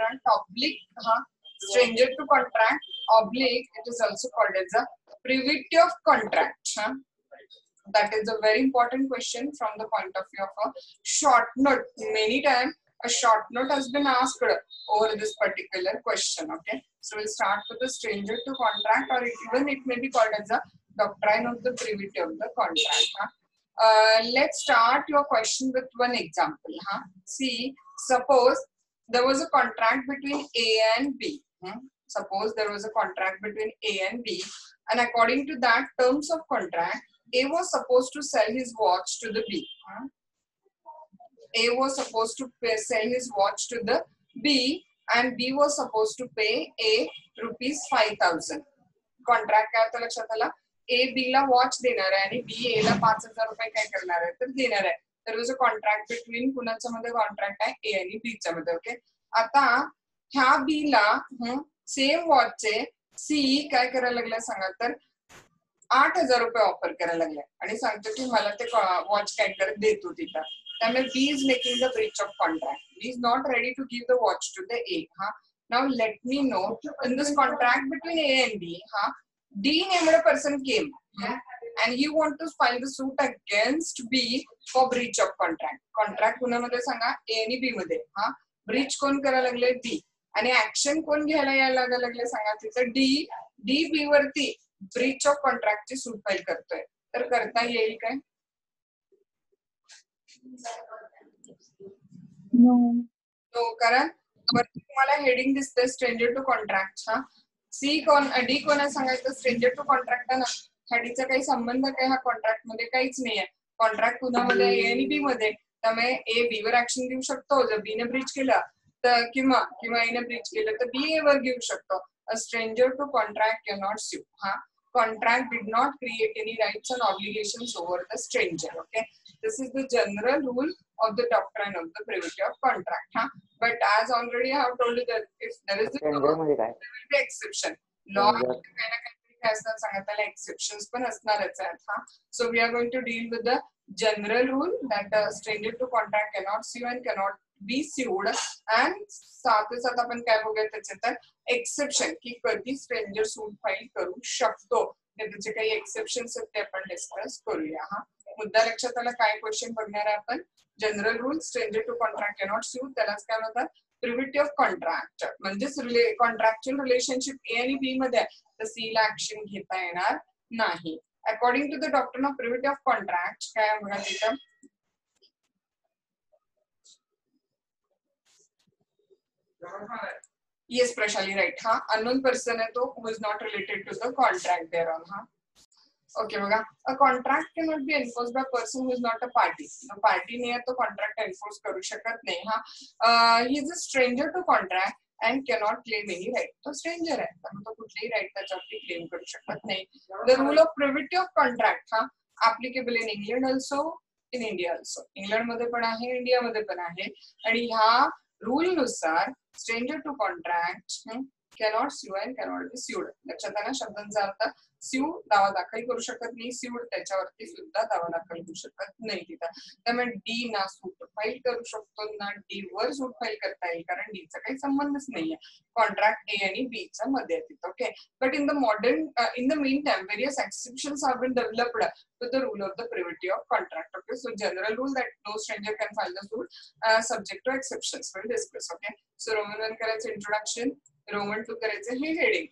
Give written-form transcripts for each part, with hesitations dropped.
contract oblique stranger to contract oblique it is also called as a privity of contract. That is a very important question from the point of view of a short note. Many times a short note has been asked over this particular question. Okay, so we'll start with the stranger to contract, or even it may be called as a doctrine of the privity of the contract. Let's start your question with one example. See, suppose there was a contract between A and B. Suppose there was a contract between A and B, and according to that terms of contract, A was supposed to sell his watch to the B. A was supposed to sell his watch to the B, and B was supposed to pay A rupees 5,000. Contract काय होतं लक्षात आला? A B ला watch देणार आहे आणि B A ला 5,000 रुपये काय करणार आहे तर देणार आहे. तर जो कॉन्ट्रॅक्ट बिटवीन कुणाच्या मध्ये कॉन्ट्रॅक्ट आहे A आणि B च्या मध्ये. ओके, आता ह्या B ला सेम वॉचचे C काय करायला लागला सांगा तर 8,000 रुपये ऑफर करायला लागले आणि सांगतो की मला ते वॉच काय कर देतो तिथं. त्यामुळे B is making the breach of contract. B is not ready to give the watch to the A. Now let me know in this contract between A and B, D named person came and he want to file the suit against B for breach of contract. Contract कुणामध्ये सांगा A आणि B मध्ये. ब्रीच कोण करायला लागले B, आणि action कोण घ्यायला यायला लागले सांगा तिथं D B वरती ब्रीच ऑफ कॉन्ट्रॅक्ट ची सूट फाईल करतोय. तर करता येईल काय? नो, कारण वरती तुम्हाला हेडिंग दिसते स्ट्रेंजर टू कॉन्ट्रॅक्ट. सी कोण डी कोणा सांगायचं स्ट्रेंजर टू कॉन्ट्रॅक्ट ना. ह्याचा काही संबंध काय ह्या कॉन्ट्रॅक्ट मध्ये काहीच नाहीये. कॉन्ट्रॅक्ट कुणामध्ये ए आणि बी मध्ये. त्यामुळे ए बी वर ऍक्शन घेऊ शकतो जर बी ने ब्रीच केलं तर, किंवा ए ने ब्रीच केलं तर बी ए वर घेऊ शकतो. A stranger to contract can not sue. Contract did not create any rights and obligations over the stranger. Okay, this is the general rule of the doctrine of the privity of contract. But as already I have told you that if there is a law, there will be exception. Law काही ना काहीतरी असणार सांगा त्याला exceptions पण असणारच आहेत. So we are going to deal with the general rule that a stranger to contract cannot sue and cannot be sued, and साथ आपण काय बघूया त्याच्यात एक्सेप्शन की कधी स्ट्रेंजर सूट फाईल करू शकतो. त्याचे काही एक्सेप्शन्स आहेत ते आपण डिस्कस करूया. मुद्दा लक्षात आला? काय क्वेश्चन बघणार आहे आपण? General rule stranger to contract cannot sue, त्यालाच काय म्हणतात प्रिव्हिटी ऑफ कॉन्ट्रॅक्ट. म्हणजे कॉन्ट्रॅक्च्युअल रिलेशनशिप ए आणि बी मध्ये तर सी ला ऍक्शन घेता येणार नाही. According to the doctrine of privity of contract काय बघा तिथं Yes, Prashali, right. Unknown person है तो who is not related to the contract thereon. Okay, बघा. A contract cannot be enforced by a person who is not a party. Party नहीं है तो contract enforce करू शकत नहीं. He is a stranger to contract and cannot claim any right. तो stranger है, तो कुठलेही right त्याच्यावरती claim करू शकत नहीं. The rule of privity of contract applicable in England also, in India also. England मध्ये पण आहे, इंडिया मध्ये पण आहे. आणि ह्या रूल नुसार stranger to contract cannot sue and cannot be sued. लक्षात आलं शब्दांचा अर्थ? स्यू दावा दाखल करू शकत नाही, स्यूड त्याच्यावरती सुद्धा दावा दाखल करू शकत नाही तिथं. त्यामुळे डी ना सूट फाईल करू शकतो ना डी वर सूट फाईल करता येईल, कारण डीचा काही संबंधच नाहीये कॉन्ट्रॅक्ट ए आणि बी च्या मध्ये तिथं. Okay, but in the modern in the main time various exceptions have been developed to the rule of the privity of contract. Okay, so general rule that no stranger can file the suit subject to exceptions we'll discuss. Okay, so Roman 1 करायचं introduction, Roman 2 करायचं हे heading.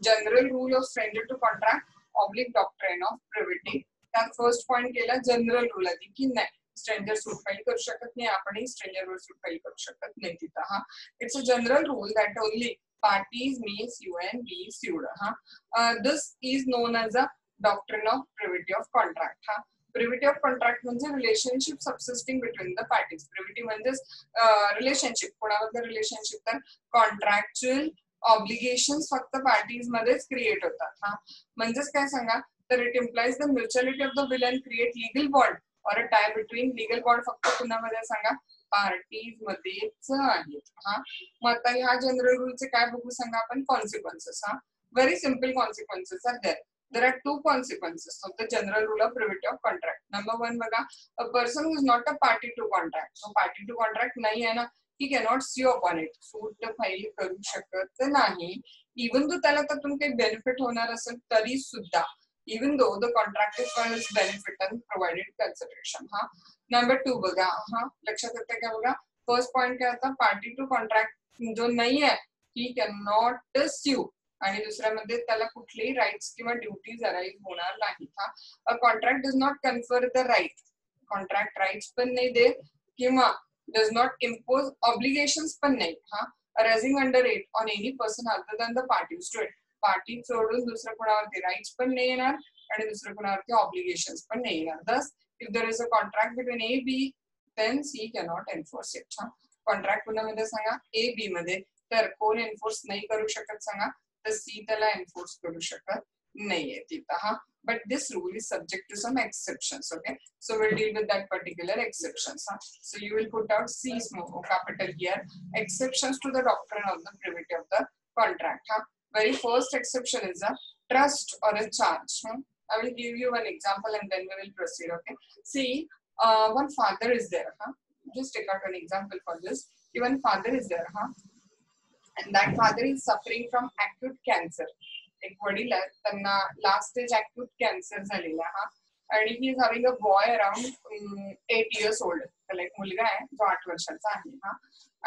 General rule of stranger to contract oblique doctrine of privity. त्यात first point केला general rule आधी की नाही stranger सूट file करू शकत नाही, आपणही स्ट्रेंजर वर सूट फाईल करू शकत नाही तिथं. It's a general rule that only parties may sue and be sued. This is known as a doctrine of privity of contract. Privity of contract म्हणजे relationship subsisting between the parties. Privity म्हणजे relationship, कोणाबद्दल relationship तर contractual obligations फक्त parties मध्येच create होतात. म्हणजेच काय सांगा तर it implies the mutuality of the will and create legal bond or a tie between. Legal bond फक्त कुणामध्ये सांगा पार्टीज मध्येच आहेत. मग आता ह्या जनरल रूलचे काय बघू सांगा आपण consequences. Very simple consequences are there. There are two consequences of the general rule of privity of contract. Number one बघा, a person who is not a party to contract. So party to contract नाही आहे ना, he cannot sue upon it, suit file करू शकत नाही. Even though त्याला त्यातून काही बेनिफिट होणार असेल तरी सुद्धा, even though the contracted funds benefit and provided consideration. हा नंबर 2 बघा. हा लक्षात येते का बघा. फर्स्ट पॉइंट काय होता, पार्टी टू कॉन्ट्रॅक्ट जो नाही आहे ही कॅनॉट स्यू, आणि दुसऱ्यामध्ये त्याला कुठलेही राईट्स किंवा ड्युटीज अराईज होणार नाहीत. हा a contract does not confer the right, contract rights पण नाही देत किंवा डज नॉट इम्पोज ऑब्लिगेशन्स पण नाही. हा arising under it on any person other than the parties to it, party सोडून दुसऱ्या कोणावरती राईट्स पण नाही येणार आणि दुसऱ्या कोणावरती ऑब्लिगेशन्स पण नाही येणार. Thus if there is a contract between A B then C cannot enforce it. हा कॉन्ट्रॅक्ट कोणामध्ये सांगा, ए बी मध्ये, तर कोण एन्फोर्स नाही करू शकत सांगा, तर सी त्याला एन्फोर्स करू शकत नाहीये तिथं. हा but this rule is subject to some exceptions. Okay, so we'll deal with that particular exceptions. Huh? So you will put out C small capital here, exceptions to the doctrine of the privity of the contract. Huh? Very first exception is a trust or a charge. I will give you one example and then we will proceed. Okay, see, one father is there. Huh? Just take out an example for this. One father is there. Huh? And that father is suffering from acute cancer. एक वडील आहेत, त्यांना last stage acute cancer झालेला. हा आणि he is having a boy around 8 years old. त्याला एक मुलगा आहे जो 8 वर्षाचा आहे. हा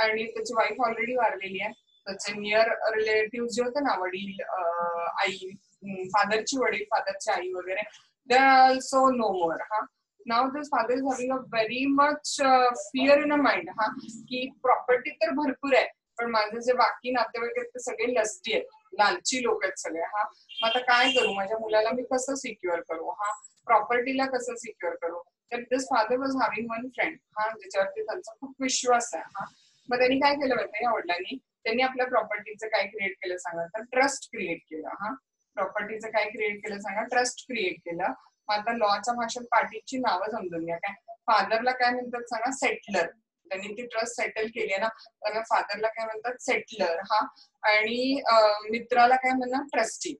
आणि त्याची वाईफ ऑलरेडी वारलेली आहे. त्याचे नियर रिलेटिव्ह जे होते ना, वडील, आई, फादरची वडील, फादरची आई वगैरे, दे आर ऑल्सो नो मोर. हा now this father is having a very much fear in a mind. हा की प्रॉपर्टी तर भरपूर आहे पण माझे जे बाकी नातेवाईक आहेत ते सगळे लस्टी आहेत, लालची लोक आहेत सगळे. हा मग आता काय करू, माझ्या मुलाला मी कसं सिक्युअर करू, हा प्रॉपर्टीला कसं सिक्युअर करू. तर this father was having one friend, हा ज्याच्यावरती त्यांचा खूप विश्वास आहे. हा मग त्यांनी काय केलं माहिती, या वडिलांनी त्यांनी आपल्या प्रॉपर्टीचं काय क्रिएट केलं सांगा, तर ट्रस्ट क्रिएट केलं. हा प्रॉपर्टीचं काय क्रिएट केलं सांगा, ट्रस्ट क्रिएट केलं. मग आता लॉच्या भाषेत पार्टीची नावं समजून घ्या. काय फादरला काय म्हणतात सांगा, सेटलर. त्यांनी ती ट्रस्ट सेटल केली आहे ना, त्यामुळे फादरला काय म्हणतात, सेटलर. हा आणि मित्राला काय म्हणणार, ट्रस्टी.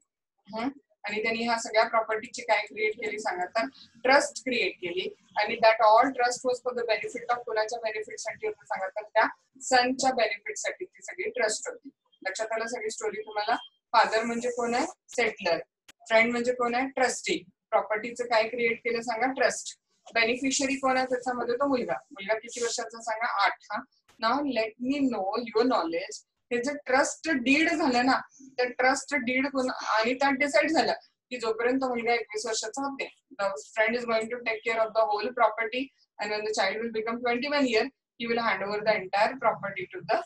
आणि त्यांनी ह्या सगळ्या प्रॉपर्टीची काय क्रिएट केली सांगा, तर ट्रस्ट क्रिएट केली. आणि that all trust was for the benefit of, कोणाच्या बेनिफिटसाठी होतं सांगा, तर त्या सनच्या बेनिफिटसाठी ती सगळी ट्रस्ट होती. लक्षात आलं सगळी स्टोरी तुम्हाला. फादर म्हणजे कोण आहे, सेटलर. फ्रेंड म्हणजे कोण आहे, ट्रस्टी. प्रॉपर्टीचं काय क्रिएट केलं सांगा, ट्रस्ट. बेनिफिशियरी कोण आहे त्याच्यामध्ये, तो मुलगा. मुलगा किती वर्षाचा सांगा, 8. हा now let me know your knowledge, हे जे ट्रस्ट डीड झालं ना, त्या ट्रस्ट डीड आणि त्यात डिसाईड झालं की जोपर्यंत मुलगा 21 वर्षाचा होते, the friend is going to take care of the whole property and when the child will become 21 years he will hand over the entire property to the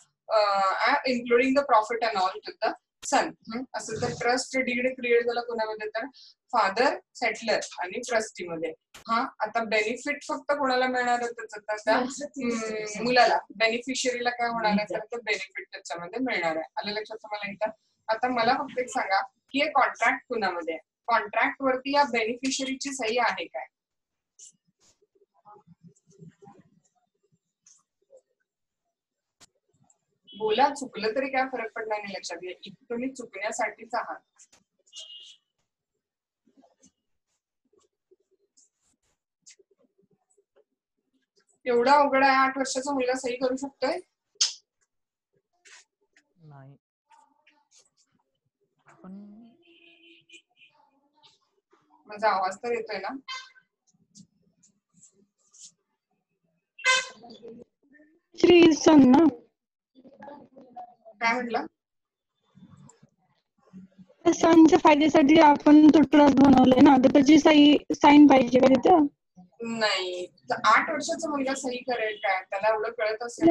including the profit and all to the सन. असं तर trust did create झालं कोणामध्ये, तर father, settler आणि trustee मध्ये. हा आता benefit फक्त कोणाला मिळणार त्या मुलाला, बेनिफिशियरीला काय होणार आहे, तर बेनिफिट त्याच्यामध्ये मिळणार आहे. आलं लक्षात तुम्हाला इथं. आता मला फक्त एक सांगा की हे कॉन्ट्रॅक्ट कुणामध्ये आहे, कॉन्ट्रॅक्ट वरती या बेनिफिशियरीची सही आहे काय. बोला, चुकलं तरी काय फरक पडणार नाही. लक्षात घ्या, इथं तुम्ही चुकण्यासाठीच आहात. एवढा अवघड आहे, 8 वर्षाचा मुलगा सही करू शकतोय नाही. पण माझा आवाज तर येतोय ना. ना काय म्हटलं, सणच्या फायद्यासाठी आपण तो ट्रस्ट बनवलंय ना, तर त्याची साईन पाहिजे का तिथं. नाही, 8 वर्षाचा मुलगा सही करेल काय, त्याला एवढं कळत असेल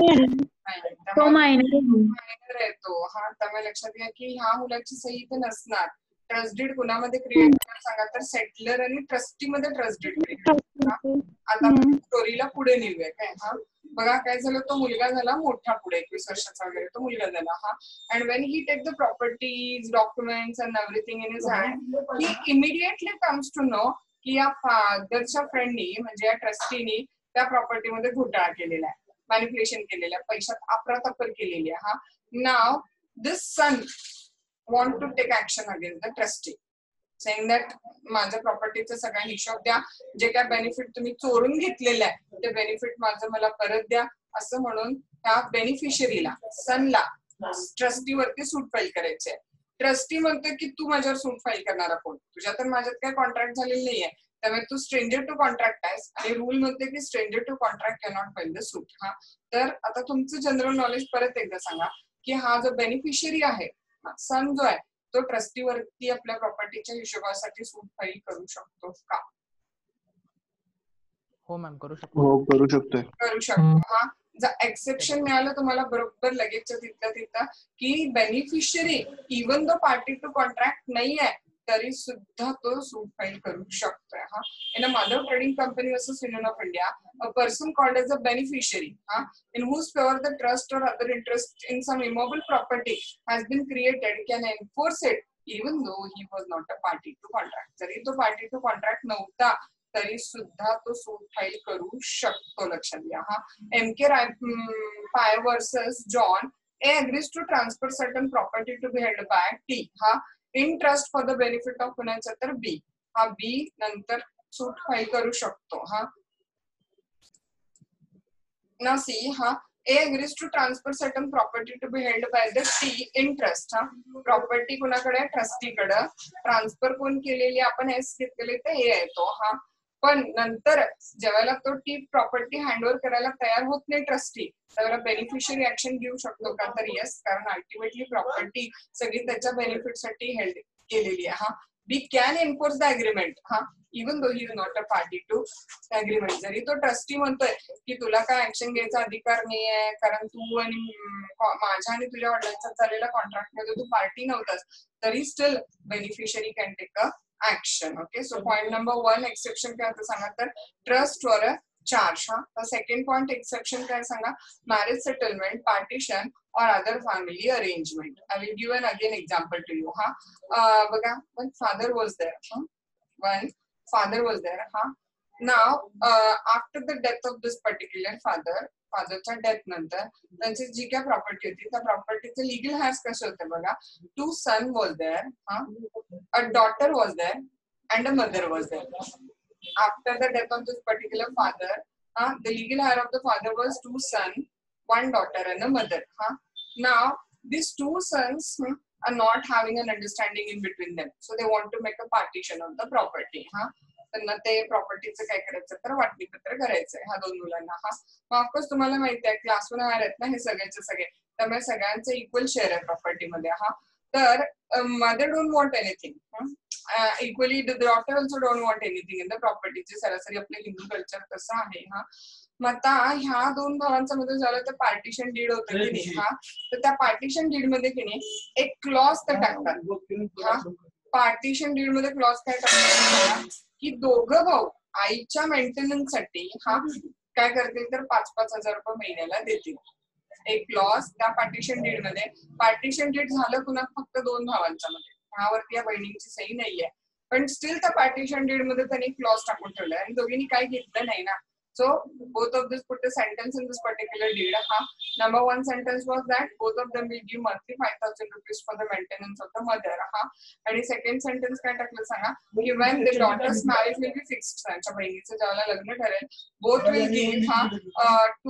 तो मायनर आहे तो. हा त्यामुळे लक्षात घ्या की ह्या मुलाची सही इथे नसणार. ट्रस्ट डीड कुणामध्ये क्रिएट करणार सांगा, तर सेटलर आणि ट्रस्टी मध्ये ट्रस्ट डीड क्रिएट. आता स्टोरीला पुढे नेऊया काय. हा बघा काय झालं, तो मुलगा झाला मोठा पुढे 21 वर्षाचा वगैरे तो मुलगा झाला. हा and when he take the properties, documents and everything in his hand, he immediately comes to know की या फादरच्या फ्रेंडनी म्हणजे या ट्रस्टीनी त्या प्रॉपर्टीमध्ये घोटाळा केलेला आहे, मॅनिप्युलेशन केलेलं आहे, पैशात अफरातफर केलेली आहे. हा नाव this son want to take action against the trustee, saying that माझ्या प्रॉपर्टीचा सगळा हिशोब द्या, जे काय बेनिफिट तुम्ही चोरून घेतलेलं आहे ते बेनिफिट माझं मला परत द्या, असं म्हणून ह्या बेनिफिशरीला सनला ट्रस्टी वरती सूट फाईल करायची आहे. ट्रस्टी म्हणतोय की तू माझ्यावर सूट फाईल करणारा कोण, तुझ्या तर माझ्यात काही कॉन्ट्रॅक्ट झालेलं नाहीये, त्यामुळे तू स्ट्रेंजर टू कॉन्ट्रॅक्ट आहेस आणि रूल म्हणते की stranger to contract cannot file the suit. हा, तर आता तुमचं जनरल नॉलेज परत एकदा सांगा की हा जो बेनिफिशरी आहे सन जो आहे तो ट्रस्टी वरती आपल्या प्रॉपर्टीच्या हिशोबासाठी सूट फाईल करू शकतो का? हो मॅम करू शकतो. हो करू शकतोय. करू शकतो. हा, जर एक्सेप्शन मिळालं तुम्हाला बरोबर लगेच तिथल्या तिथं की beneficiary even though party to contract नाही आहे तरी सुद्धा तो सूट फाईल करू शकतोय. हा, in a mother trading company versus union of India, a person called as a beneficiary, in whose favor the trust or other interest in some immobile property has been created can enforce it even though he was not a party to contract. जरी तो party to contract नव्हता तरी सुद्धा तो suit file करू शकतो. लक्षात घ्या. हा, MK Pai versus John, A agrees to transfer certain property to be held by T, हा, in trust for the benefit of कुणाचा तर B, हा B नंतर सूट फाईल करू शकतो. हा, ना C, हा, A agrees to transfer certain property to be held by the T in trust. हा, प्रॉपर्टी कुणाकडे ट्रस्टी कडे ट्रान्सफर कोण केलेली आपण एस घेतलेली ते A आहे तो. हा, पण नंतर ज्यावेळेला तो टी प्रॉपर्टी हँडओव्हर करायला तयार होत नाही ट्रस्टी त्यावेळेला बेनिफिशियरी ऍक्शन घेऊ शकतो का? तर येस, कारण अल्टिमेटली प्रॉपर्टी सगळी त्याच्या बेनिफिटसाठी हेल्ड केलेली आहे. हा, B can enforce the agreement, हा, even though he is not a party to agreement. जरी तो ट्रस्टी म्हणतोय की तुला काय ऍक्शन घ्यायचा अधिकार नाहीये कारण तू आणि माझ्या आणि तुझ्या वडिलांचा चाललेला कॉन्ट्रॅक्ट मध्ये तू पार्टी नव्हतास, तरी still beneficiary can take a action. Okay, so point number 1 exception क्या होता सांगा तर trust or a charge. हा, second point exception काय सांगा marriage settlement, partition or other family arrangement. I will give an again example to you. हा, बघा, one father was there. One father was there. हा, now after the death of this particular फादरच्या death नंतर त्यांची जी काय property होती त्या प्रॉपर्टीचे legal heirs कसे होते बघा. 2 son was there, a daughter was there and a mother was there. After the death of this particular father, the legal heir of the father was 2 sons, 1 daughter and a mother. Now these 2 sons are not having an understanding in between them, so they want to make a partition of the property. त्यांना ते प्रॉपर्टीचं काय करायचं तर वाटणीपत्र करायचंय ह्या दोन मुलांना. हा, ऑफकोर्स तुम्हाला माहिती आहे क्लास 1 हायर आहेत ना हे सगळ्याचे सगळे, त्यामुळे सगळ्यांचे इक्वल शेअर आहे प्रॉपर्टीमध्ये. हा, तर mother don't want anything, equally the daughter also don't want anything in the प्रॉपर्टीचे सरासरी आपले हिंदू कल्चर तसं आहे. हा, मग आता ह्या दोन भावांच्या मध्ये झालं तर पार्टिशन डीड होतं की नाही. हा, तर त्या पार्टिशन डीड मध्ये की नाही एक क्लॉज तर टाकतात. हा, पार्टिशन डीड मध्ये क्लॉज काय टाकतात की दोघं भाऊ आईच्या मेंटेनन्स साठी हा काय करतील तर 5,000-5,000 रुपये महिन्याला देतील. एक क्लॉज त्या पार्टिशन डीड मध्ये. पार्टिशन डीड झालं पुन्हा फक्त 2 भावांच्या मध्ये, ह्यावरती या बहिणींची सही नाहीये, पण स्टील त्या पार्टिशन डीड मध्ये त्यांनी क्लॉज टाकून ठेवलाय आणि दोघींनी काही घेतलं नाही ना. So both of this put a sentence in this particular deed. Number 1 sentence was that both of them will give monthly 5,000 rupees for the maintenance of the mother. And second sentence काय टाकलं सांगा की when the daughter's marriage will be fixed, त्यांच्या बहिणीचं ज्यावेळेला लग्न ठरेल, both will give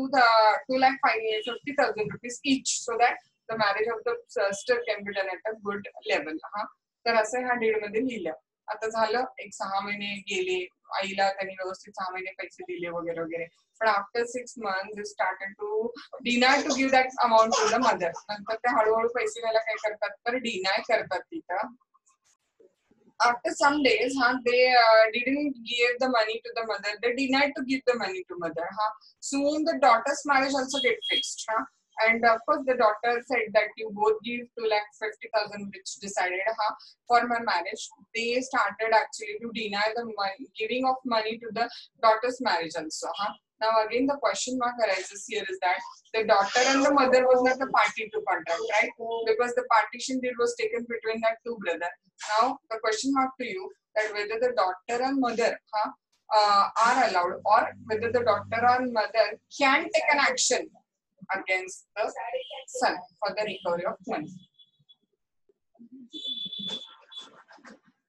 2,50,000 rupees each so that the marriage of the sister can be done at a good level. तर असं ह्या डीड मध्ये लिहिलं. आता झालं एक 6 महिने गेले, आईला त्यांनी व्यवस्थित 6 महिने पैसे दिले वगैरे वगैरे, पण after 6 months they started to deny to give that amount to the mother. नंतर ते हळूहळू पैसे द्यायला काय करतात तर डिनाय करतात तिथं. After some days, they didn't give the money to the mother. They denied to give the money to mother. Soon the daughter's marriage also get fixed. And of course, the daughter said that you both give 2,50,000, which decided for my marriage. They started actually to deny the giving of money to the daughter's marriage also. Now again, the question mark arises here is that the daughter and the mother was not a party to contract, right? Because the partition deed was taken between that 2 brothers. Now the question mark to you that whether the daughter and mother are allowed, or whether the daughter and mother can take an action against the son for the recovery of money.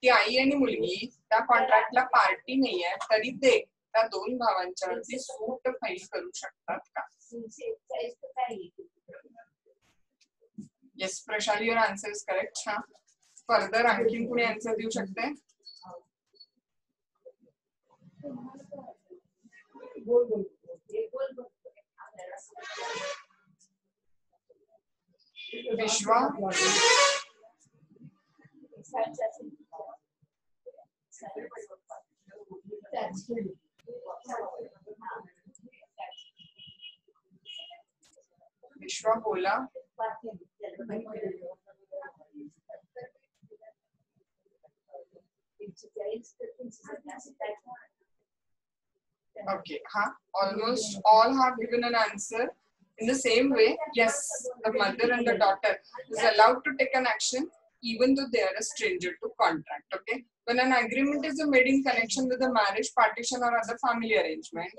ती आई आणि मुलगी त्या कॉन्ट्रॅक्टला party नाहीये तरी ते त्या दोन भावांच्यावरती सूट file करू शकतात का? Yes Prashali, your answer is correct. हा फर्दर आणखीन कुणी आन्सर देऊ शकते? विश्वा, विश्वा बोला. Okay, almost all have given an answer in the same way. Yes, the mother and the daughter is allowed to take an action even though they are a stranger to contract. Okay, when an agreement is made in connection with a marriage, partition or other family arrangement,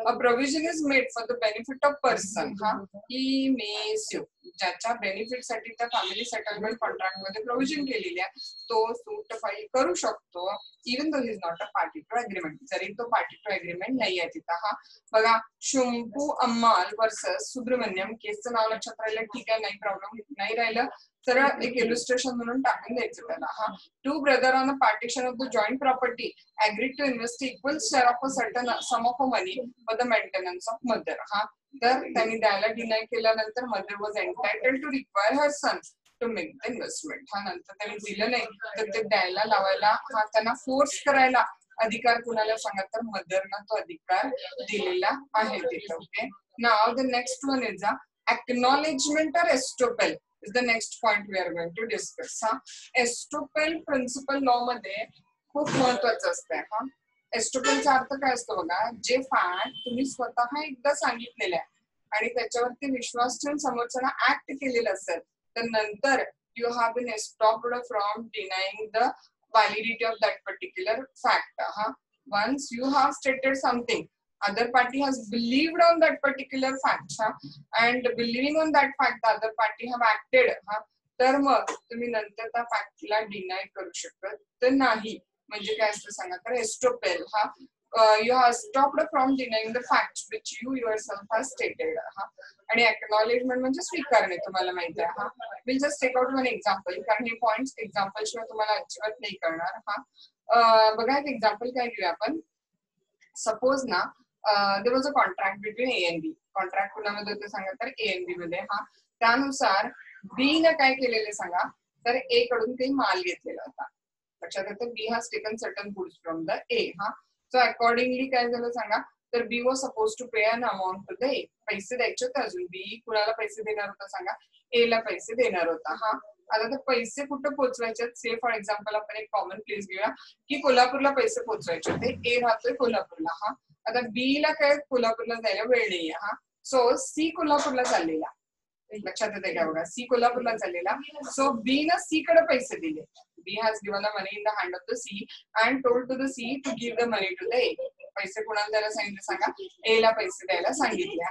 a provision is made for the benefit of person. He may sue. ज्याच्या benefit साठी त्या family settlement contract मध्ये provision केलेली आहे तो suit file करू शकतो even though he is not a party to agreement, जरी तो पार्टी टू अग्रीमेंट नाही आहे तिथं. बघा, शंभू अम्माल वर्सेस सुब्रमण्यम केसचं नाव लक्षात राहिलं, ठीक आहे, नाही प्रॉब्लेम. नाही राहिलं सरळ एक इलुस्ट्रेशन म्हणून टाकून द्यायचं त्याला. Two brother on a partition of the joint property agreed to invest equal share of a certain sum of money for the maintenance of mother. तर त्यांनी द्यायला डिनाय केल्यानंतर mother was entitled to require her son to make the investment. नंतर त्यांनी दिलं नाही तर ते द्यायला लावायला त्यांना फोर्स करायला अधिकार कुणाला सांगा तर मदरना तो अधिकार दिलेला आहे तिथे. Okay, now the next one is acknowledgement or estoppel is the next point we are going to discuss. estoppel principal law मध्ये खूप महत्वाचं असतं. एस्टोपेलचा अर्थ काय असतो बघा, जे फॅक्ट तुम्ही स्वतः एकदा सांगितलेले आहे आणि त्याच्यावरती विश्वास ठेवून समोरच्याला ऍक्ट केलेलं असेल तर नंतर you have been stopped from denying the validity of that particular fact. Once you have stated something, other party has believed on that particular fact, and believing on that fact the other party have acted, तर मग तुम्ही नंतर त्या फॅक्टला deny करू शकत नाही. म्हणजे काय असतं सांगा तर एस्टोपेल you have stopped from denying the facts which you yourself have stated. आणि acknowledgement म्हणजे स्वीकारणे, तुम्हाला माहिती आहे. we'll just take out one example, कारण हे पॉइंट्स एक्झाम्पल शिवाय तुम्हाला अजिबात नाही करणार. बघा एक एक्झाम्पल काय घेऊया आपण. सपोज ना there was a contract between A and B. Contract कुणामध्ये होते सांगा तर A and B मध्ये. त्यानुसार B ने काय केलेले सांगा तर A कडून काही माल घेतलेला होता. लक्षात येतं, B has taken certain goods from the A. So accordingly काय झालं सांगा तर B was supposed to pay an amount to the A. पैसे द्यायचे होते अजून. B कुणाला पैसे देणार होता सांगा, A ला पैसे देणार होता. आता ते पैसे कुठे पोहोचवायचे, से फॉर एक्झाम्पल आपण एक कॉमन प्लेस घेऊया की कोल्हापूरला पैसे पोहोचवायचे होते. A राहतोय कोल्हापूरला. आता B ला काय कोल्हापूरला जायला वेळ नाहीये. सो C कोल्हापूरला चाललेला. लक्षात येते का बघा, C कोल्हापूरला चाललेला. सो B न C कडे पैसे दिले. B has given the money in the hand of the C and told to the C to give the money to the A. पैसे कुणाला द्यायला सांगितले सांगा, A ला पैसे द्यायला सांगितले.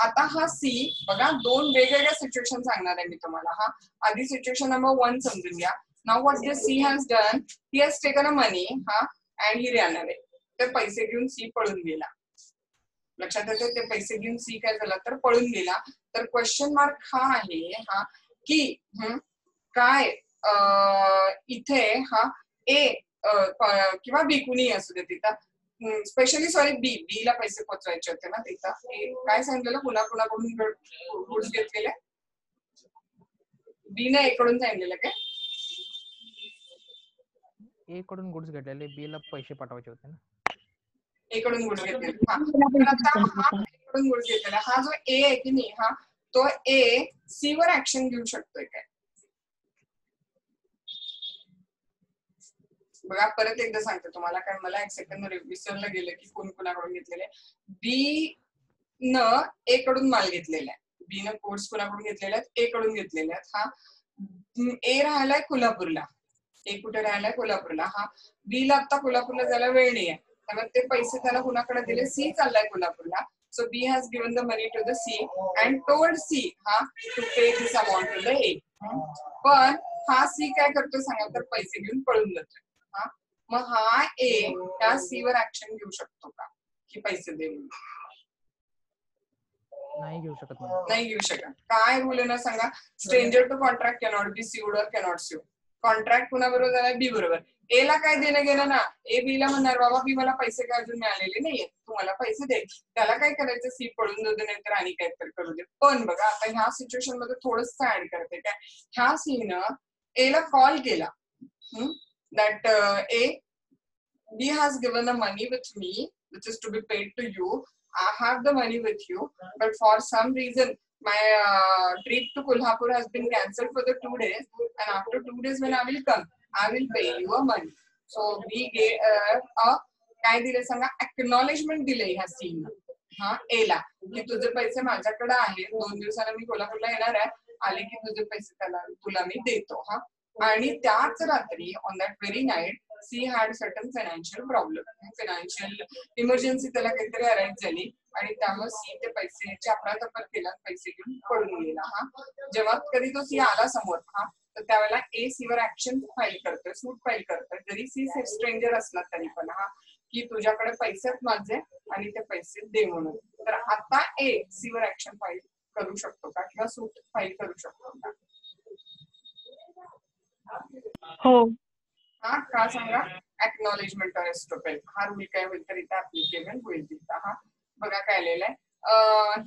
आता हा C बघा, दोन वेगवेगळ्या सिच्युएशन सांगणार आहे मी तुम्हाला. आधी सिच्युएशन नंबर 1 समजून घ्या. Now what this C has done, he has taken a money and he ran away. ते पैसे घेऊन C पळून गेला. लक्षात येते, ते पैसे घेऊन C काय झाला तर पळून गेला. तर क्वेश्चन मार्क हा आहे की काय इथे A किंवा B कुणी असू दे तिथं, स्पेशली सॉरी B ला पैसे पोहोचवायचे होते ना तिथं. काय सांगितलेलं, कुणाकडून गुड्स घेतलेले, B ने A कडून सांगितलेलं काय, A कडून गुड्स घेतलेले, B ला पैसे पाठवायचे होते ना. A कडून गुड्स घेतलेले. तर आता A कडून गुड्स घेतलेला हा जो A आहे की नाही, तो A C वर ऍक्शन घेऊ शकतोय काय. बघा परत एकदा सांगते तुम्हाला, कारण मला एक सेकंद विसरलं गेलं की कोण कुणाकडून घेतलेले. B न A कडून माल घेतलेला आहे. B न कोर्स कुणाकडून घेतलेले आहेत, A कडून घेतलेले आहेत. A राहायलाय कोल्हापूरला. A कुठे राहायलाय कोल्हापूरला. B ला आता कोल्हापूरला जायला वेळ नाही आहे, त्यामुळे ते पैसे त्याला कुणाकडे दिले, C चाललाय कोल्हापूरला. So B has given the money to the C and told C to pay this amount to the A. पण हा C काय करतो सांगा तर पैसे घेऊन पळून जातोय. मग हा ए त्या सी वर ऍक्शन घेऊ शकतो का की पैसे दे म्हणून? नाही घेऊ शकत. नाही घेऊ शकत. काय रूल आहे ना सांगा. Stranger to contract cannot be sued or cannot sue. Contract कुणाबरोबर झालाय? बी बरोबर. ए ला काय देणं गेलं ना, ए बी ला म्हणणार बाबा बी मला पैसे काय अजून मिळालेले नाहीये, तू मला पैसे दे. त्याला काय करायचं, सी पडून जाऊ दे नाहीतर आणि काहीतरी करू दे. पण बघा आता ह्या सिच्युएशन मध्ये थोडस ऍड करते काय, ह्या सीनं ए ला कॉल केला that A B has given a money with me which is to be paid to you. I have the money with you, but for some reason my trip to Kolhapur has been cancelled for the 2 days, and after 2 days when I will come, I will pay you a money. So we gave a काय दिले सांगा, acknowledgement दिले ह्या scene हा ए ला की तुझे पैसे माझ्याकडे आहेत, 2 दिवसांना मी कोल्हापूरला येणार आहे, आले की तुझे पैसे तुला मी देतो. हा आणि त्याच रात्री on that very night C had certain financial problem, financial emergency त्याला काहीतरी अरेंज झाली आणि त्यामुळे सी ते पैसे अफरातफर केला, पैसे घेऊन पडून गेला. हा जेव्हा कधी तो सी आला समोर हा तर त्यावेळेला ए सी वर ऍक्शन फाईल करतोय, सूट फाईल करतोय, जरी सी स्ट्रेंजर असला तरी पण हा की तुझ्याकडे पैसे माझे आणि ते पैसे दे म्हणून. तर आता ए सी वर ऍक्शन फाईल करू शकतो का किंवा सूट फाईल करू शकतो का? हो. हा का सांगा. एक्नॉलेजमेंट ऑर एस्टोपेल हा रूल काय होईल तर इथे ऍप्लिकेबल होईल तिथं. हा बघा काय लिहिलंय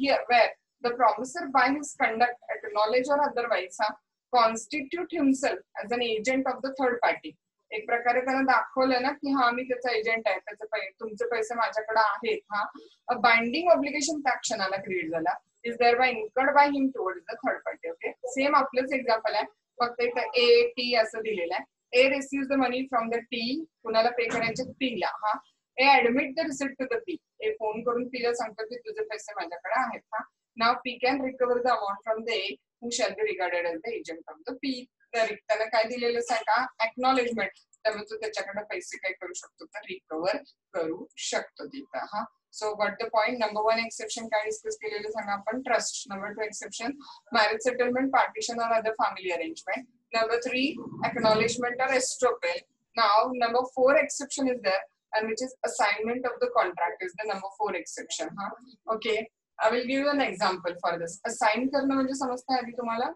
here where the promisor by his conduct acknowledge or otherwise हा constitute himself as an agent of the third party. एक प्रकारे त्यानं दाखवलं ना की हा मी त्याचा एजंट आहे, त्याचे तुमचे पैसे माझ्याकडे आहेत. हा बाइंडिंग ऑब्लिगेशन त्या क्षणाला क्रिएट झाला, is there by incurred by him towards the third party. Okay same आपलंच एक्झाम्पल आहे, फक्त इथं ए टी असं दिलेलं आहे. A receives the money from the T, कुणाला पे करायचे T ला. हा A admit the receipt to the P. A phone करून P ला सांगतो की तुझे पैसे माझ्याकडे आहेत. हा now P can recover the amount from the A who shall be regarded as the agent of the P. तर त्याला काय दिलेलं आहे का, एक्नॉलेजमेंट. त्यामुळे तो त्याच्याकडे पैसे काय करू शकतो तर रिकव्हर करू शकतो तिथं. हा so what the point. Number 1 exception काय डिस्कस केलेलं सांगा आपण, trust. Number 2 exception marriage settlement, partition or other family arrangement. Number 3 acknowledgement or estoppel. Now number 4 exception is there, and which is assignment of the contract is the number 4 exception. Huh? Okay, I will give you an example for this. Assign करणं म्हणजे समजतं आधी तुम्हाला.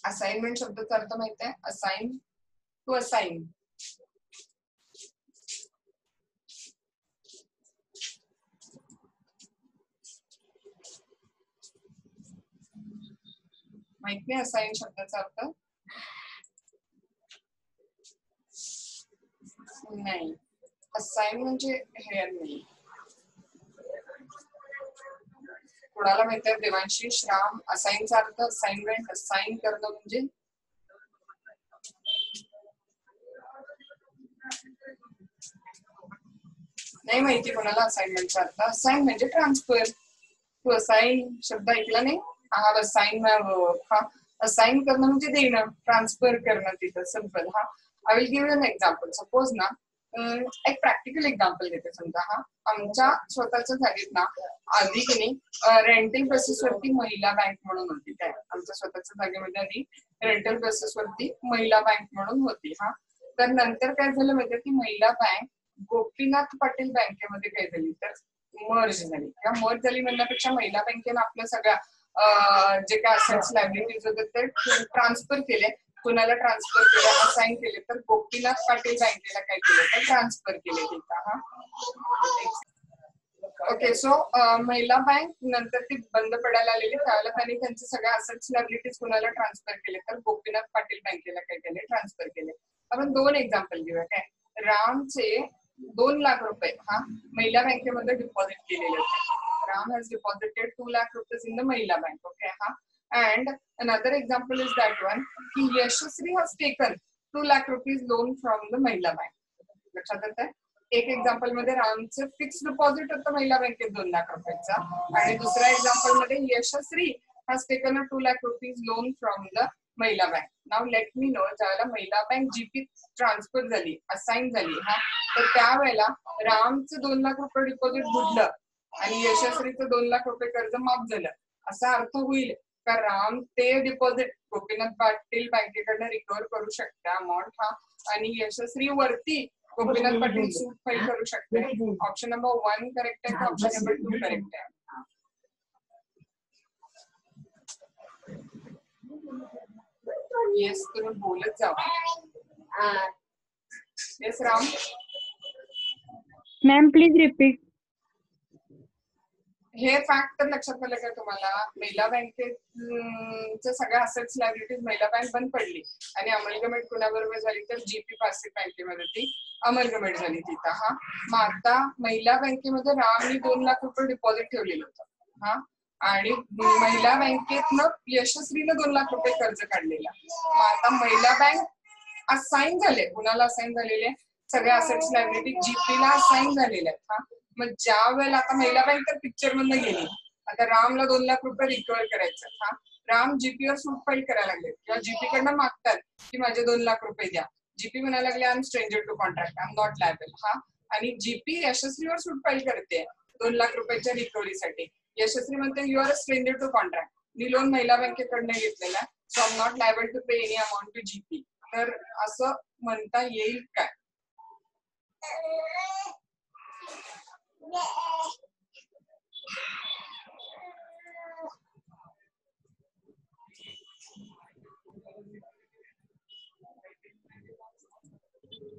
Assignment शब्दाचा अर्थ माहिती आहे, assign to assign. माहित नाही असाइन शब्दाचा अर्थ? नाही, असाइन म्हणजे हे नाही. कोणाला माहित आहे? देवांशी, श्राम. असाइनचा अर्थ असाइनमेंट, असाइन करणं म्हणजे नाही माहिती कोणाला असाइनमेंटचा अर्थ. असाइन म्हणजे ट्रान्सफर. तू असाइन शब्द ऐकला नाही? हा असाइन हा असाइन करणं म्हणजे देणं, ट्रान्सफर करणं तिथं सिंपल. हा I will give an example. Suppose ना एक प्रॅक्टिकल एक्झाम्पल घेते. समजा हा आमच्या स्वतःच्या जागेत ना आधी की नाही रेंटल बेसिस वरती महिला बँक म्हणून होती. काय आमच्या स्वतःच्या जागेमध्ये आधी रेंटल बेसिस वरती महिला बँक म्हणून होती. हा तर नंतर काय झालं माहितीये, ती महिला बँक गोपीनाथ पाटील बँकेमध्ये काय झाली तर मर्ज झाली. किंवा मर्ज झाली म्हणण्यापेक्षा महिला बँकेनं आपल्या सगळ्या जे काय असेट्स लायबिलिटीज होते ते ट्रान्सफर केले. कुणाला ट्रान्सफर केले, असाइन केले तर गोपीनाथ पाटील बँकेला काय केलं तर ट्रान्सफर केले तिथं. हा ओके सो महिला बँक नंतर ती बंद पडायला आलेली, त्यावेळेला त्यांनी त्यांचे सगळ्या असेट्स लायबिलिटीज कुणाला ट्रान्सफर केले तर गोपीनाथ पाटील बँकेला काय केले ट्रान्सफर केले. आपण 2 एक्झाम्पल घेऊया. काय रामचे 2 लाख रुपये हा महिला बँकेमध्ये डिपॉझिट केलेले होते. Ram has deposited 2 lakh rupees in the Mahila Bank. Okay, and another example is that one. Ki Yashasri has taken 2 lakh rupees loan from the Mahila Bank. लक्षात येतंय? एक एक्झाम्पल मध्ये रामचं फिक्स डिपॉझिट होतं महिला बँकेत 2 लाख रुपयाचा, आणि दुसऱ्या एक्झाम्पल मध्ये यशस्वी has taken a 2 lakh rupees loan from the Mahila Bank. Now let me know, ज्यावेळेला महिला बँक जीपी ट्रान्सफर झाली, असाइन झाली हा तर त्यावेळेला रामचं 2 लाख रुपये डिपॉझिट बुडलं आणि यशस्वीचं 2 लाख रुपये कर्ज माफ झालं असा अर्थ होईल. का राम ते डिपॉझिट गोपीनाथ पाटील बँकेकडनं रिकव्हर करू शकते अमाऊंट हा, आणि यशस्वी वरती गोपीनाथ पाटील सूट फाईल करू शकते. ऑप्शन नंबर 1 करेक्ट आहे, ऑप्शन नंबर 2 करेक्ट आहे. येस, तुम्ही बोलत जावा. Yes Ram. Ma'am please repeat. हे फॅक्ट तर लक्षात आलं का तुम्हाला? महिला बँकेच्या सगळ्या असेट्स लायबिलिटीज महिला बँक बंद पडली आणि अमलगमेंट कुणाबरोबर झाली तर जीपी पारसी बँकेमध्ये ती अमलगमेंट झाली तिथं हा. मग आता महिला बँकेमध्ये रामनी 2 लाख रुपये डिपॉझिट ठेवलेलं होतं हा, आणि महिला बँकेतनं यशस्वीनं 2 लाख रुपये कर्ज काढलेला. मग आता महिला बँक असाइन झाले, कुणाला असाइन झालेले? सगळ्या असेट्स लायबिलिटी जीपीला असाइन झालेल्या आहेत हा. मग ज्या वेळेला आता महिला बँक तर पिक्चर मधनं गेली, आता रामला 2 लाख रुपये रिकव्हर करायचं हा. राम जीपीवर सूट फाईल करायला लागले किंवा जीपी कडनं मागतात की माझे 2 लाख रुपये द्या. जीपी म्हणायला लागले I am stranger to contract, I am not liable हा. आणि जीपी यशस्वीवर सूट फाईल करते 2 लाख रुपयाच्या रिकव्हरीसाठी. यशस्वी म्हणते you are a stranger to contract, मी लोन महिला बँकेकडनं घेतलेला, so I am not liable to pay any amount to GP. तर असं म्हणता येईल काय?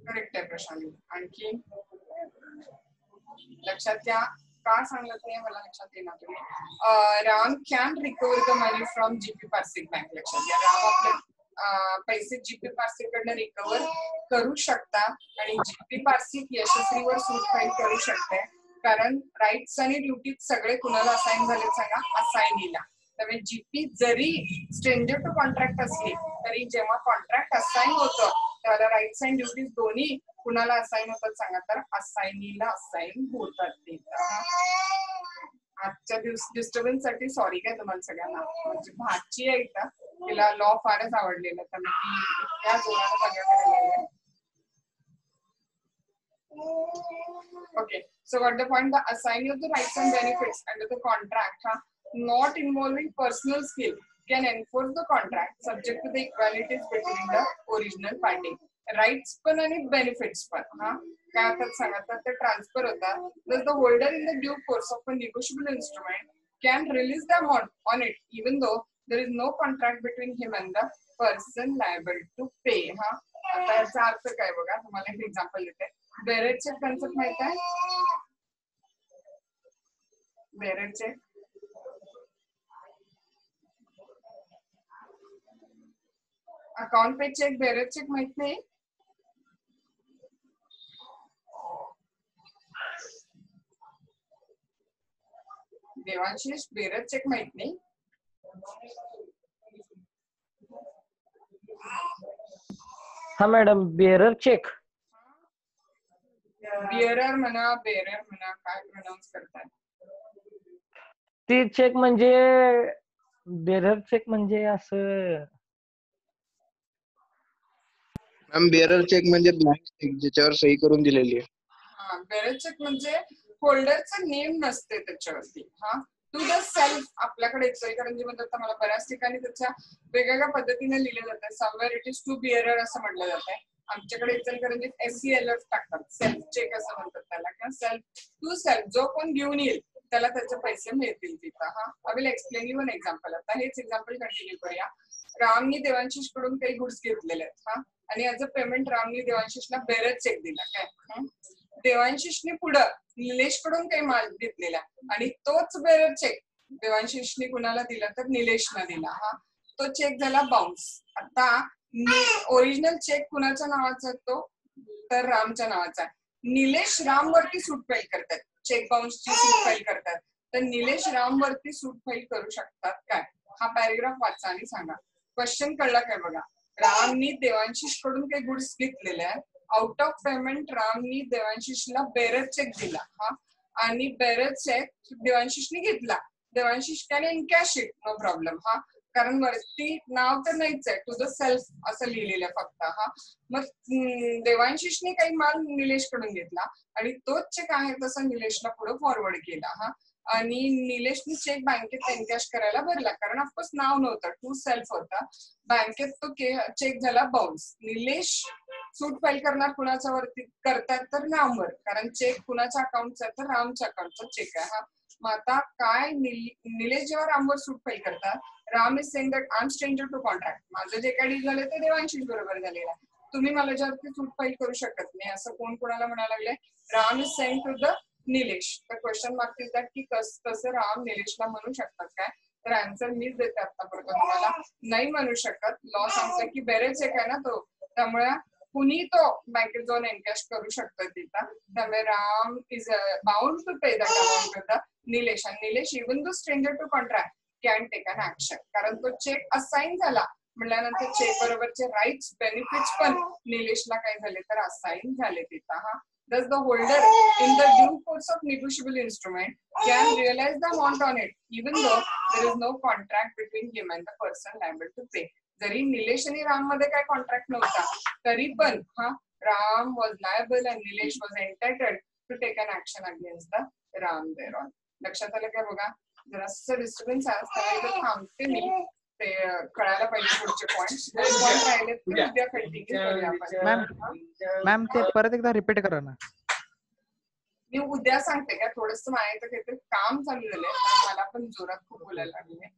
करेक्ट आहे प्रशांत. आणखी लक्षात घ्या, का सांगत नाही मला लक्षात येणार तुम्ही. Ram can recover the money from GP Parsik bank. लक्षात घ्या, राम आपले पैसे जीपी पारसिक कडनं रिकव्हर करू शकता आणि जीपी पारसिक यशस्वीवर सूट फाईल करू शकते, कारण राईट्स आणि ड्युटीज सगळे कुणाला असाइन झाले सांगा? असाइनीला. त्यामुळे जीपी जरी स्ट्रेंजर टू कॉन्ट्रॅक्ट असली तरी जेव्हा कॉन्ट्रॅक्ट असाइन होतं त्याला राईट्स अँड ड्युटीज दोन्ही कुणाला असाइन होतात सांगा? तर असाइनीला असाइन होतात ते. आजच्या डिस्टर्बन्स साठी सॉरी काय तुम्हाला सगळ्यांना. म्हणजे भाची आहे का, तिला लॉ फारच आवडलेला, त्यामुळे त्या जोराने बघायला. Okay, so what the point? The assigning of the rights and benefits under the contract, not involving personal skill, can enforce the contract subject to the equalities between the original party. Rights पण आणि benefits पण हा काय आता सांगा तर ते transfer होतात. Thus the holder in the due course of a negotiable instrument can release the amount on it even though there is no contract between him and the person liable to pay. हा आता याचा अर्थ काय बघा, तुम्हाला एक example देते. बेरेट check concept माहित आहे? बेरेट चेक अकाउंट पे चेक, बेरेट चेक माहित नाही? देवांशीष, बेरेट चेक माहित नाही? हा मॅडम, बेरर चेक. बिअरर म्हणा, बेरर म्हणा, काय प्रोनाउन्स करताय? ते चेक म्हणजे बेरर चेक म्हणजे असं. मॅम बेरर चेक म्हणजे ब्लँक चेक ज्याच्यावर सही करून दिलेली आहे. हा, बेरर चेक म्हणजे होल्डरचं नेम नसते त्याच्यावरती हा. टू द सेल्फ आपल्याकडे इचलकरंजी मध्ये तर मला बऱ्याच ठिकाणी त्याच्या वेगवेगळ्या पद्धतीने लिहिलं जातं. समवेअर इट इज टू बिअरर असं म्हटलं जात आहे. आमच्याकडे इचलकरंजीत SCLF टाकतात, सेल्फ चेक असं म्हणतात त्याला, किंवा सेल्फ टू सेल्फ, जो कोण घेऊन येईल त्याला त्याचे पैसे मिळतील तिथं हा. I will explain you one example. आता हेच एक्झाम्पल कंटिन्यू करूया. रामनी देवांशीष कडून काही गुड्स घेतलेले आहेत हा, आणि ऍज अ पेमेंट रामनी देवांशीषला बेरर चेक दिला काय. देवांशीषने पुढं निलेश कडून काही माल घेतलेला आणि तोच बेरर चेक देवांशीषने कुणाला दिला तर निलेशला दिला हा. तो चेक झाला बाउन्स. आता ओरिजिनल चेक कुणाच्या नावाचा तो तर रामच्या नावाचा आहे. निलेश राम वरती सूट फाईल करतात, चेक बाउन्सची सूट फाईल करतात, तर निलेश राम वरती सूट फाईल करू शकतात काय? हा पॅरेग्राफ वाचा आणि सांगा. क्वेश्चन कळला काय बघा. रामनी देवांशीष कडून काही गुड्स घेतलेले आहेत, आउट ऑफ पेमेंट रामनी देवांशीषला बेरर चेक दिला हा, आणि बेरर चेक देवांशीषने घेतला. Devanshish can encash it, no problem हा, कारण वरती नाव तर नाहीच आहे, टू द सेल्फ असं लिहिलेलं फक्त हा. मग देवांशीषने काही माल निलेश कडून घेतला आणि तोच चेक आहे तसा निलेशला पुढे फॉरवर्ड केला हा. आणि निलेशने चेक बँकेत एनकॅश करायला भरला, कारण ऑफकोर्स नाव नव्हतं, टू सेल्फ होता. बँकेत तो चेक झाला बाउन्स. निलेश सूट फाईल करणार कुणाच्या वरती करतात तर रामवर, कारण चेक कुणाच्या अकाउंटचा आहे तर रामच्या अकाउंटचा चेक आहे हा. मग आता काय निलेश जेव्हा रामवर सूट फाईल करतात, Ram is saying that I am stranger to contract, माझं जे काही डील झालं ते देवांशी बरोबर झालेलं आहे, तुम्ही मला ज्यावरती सूट फाईल करू शकत नाही, असं कोण कोणाला म्हणायला लागले? Ram is saying to the Nilesh. तर क्वेश्चन मार्क इज दॅट की कसं राम निलेशला म्हणू शकतात काय? तर आन्सर मीच देते आतापर्यंत तुम्हाला, नाही म्हणू शकत. लॉ सांगतो की बेरेच एक आहे ना तो, त्यामुळे कुणी तो बँकेत जाऊन एनकॅश करू शकतो तिथं. त्यामुळे Ram is bound to pay that amount to the Nilesh, आणि Nilesh even though stranger to contract can take an action, कारण तो चेक असाइन झाला म्हटल्यानंतर चेक बरोबरचे राईट्स बेनिफिट्स पण निलेशला काय झाले तर असाइन झाले तिथं हा. Thus, the holder in the due course of negotiable instrument can realize the amount on it, even though there is no contract between him and the person liable to pay. जरी निलेश आणि राम मध्ये काय contract नव्हता तरी पण हा Ram was liable and Nilesh was entitled to take an action against the Ram thereon. लक्षात आलं काय बघा? जर असं डिस्टर्बन्स आहे तर थांबते मी, ते कळायला पाहिजे पुढचे पॉइंट राहिले तर उद्या कंटिन्यू करूया आपण. मॅम ते परत एकदा रिपीट करा ना. मी उद्या सांगते का, थोडस माझ्या इथं काहीतरी काम चालू झालंय, मला पण जोरात खूप बोलायला लागले.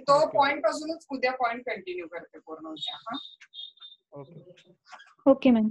तो पॉइंट पासूनच उद्या पॉइंट कंटिन्यू करते पूर्ण उद्या. हा ओके मॅम.